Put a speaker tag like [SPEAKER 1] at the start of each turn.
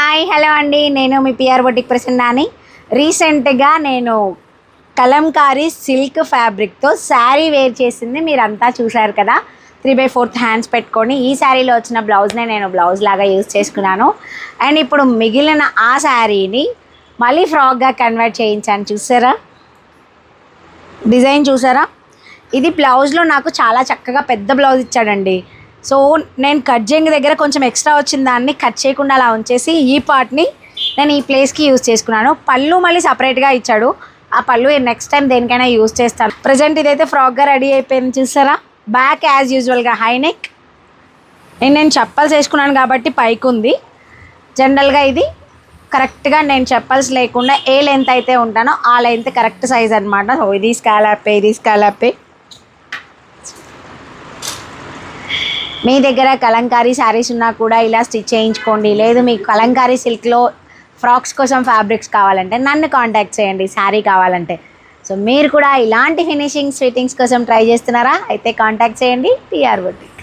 [SPEAKER 1] Hi hello అండి, నేను మీ PR boutique ప్రసన్నాని. రీసెంట్గా నేను కలంకారీ సిల్క్ ఫ్యాబ్రిక్తో శారీ వేర్ చేసింది మీరంతా చూశారు కదా. 3/4 హ్యాండ్స్ పెట్టుకొని ఈ శారీలో వచ్చిన బ్లౌజ్నే నేను బ్లౌజ్ లాగా యూజ్ చేసుకున్నాను. అండ్ ఇప్పుడు మిగిలిన ఆ శారీని మళ్ళీ ఫ్రాక్గా కన్వర్ట్ చేయించాను. చూసారా డిజైన్, చూసారా? ఇది బ్లౌజ్లో నాకు చాలా చక్కగా పెద్ద బ్లౌజ్ ఇచ్చాడండి. సో నేను కట్ చేయని దగ్గర కొంచెం ఎక్స్ట్రా వచ్చిన దాన్ని కట్ చేయకుండా అలా ఉంచేసి ఈ పార్ట్ని నేను ఈ ప్లేస్కి యూజ్ చేసుకున్నాను. పళ్ళు మళ్ళీ సపరేట్గా ఇచ్చాడు. ఆ పళ్ళు నెక్స్ట్ టైం దేనికైనా యూజ్ చేస్తాను. ప్రజెంట్ ఇదైతే ఫ్రాక్గా రెడీ అయిపోయింది. చూసారా? బ్యాక్ యాజ్ యూజువల్గా హై నెక్. నేను చెప్పల్స్ వేసుకున్నాను కాబట్టి పైకి ఉంది. జనరల్గా ఇది కరెక్ట్గా నేను చెప్పల్స్ లేకుండా ఏ లెంత్ అయితే ఉంటానో ఆ లెంత్ కరెక్ట్ సైజ్ అనమాట. సో ఇది స్కాలప్, ఇది స్కాలప్. మీ దగ్గర కలంకారీ శారీస్ ఉన్నా కూడా ఇలా స్టిచ్ చేయించుకోండి. లేదు మీకు కలంకారీ సిల్క్లో ఫ్రాక్స్ కోసం ఫ్యాబ్రిక్స్ కావాలంటే నన్ను కాంటాక్ట్ చేయండి శారీ కావాలంటే. సో మీరు కూడా ఇలాంటి ఫినిషింగ్స్ ఫిట్టింగ్స్ కోసం ట్రై చేస్తున్నారా? అయితే కాంటాక్ట్ చేయండి పిఆర్ బొటిక్.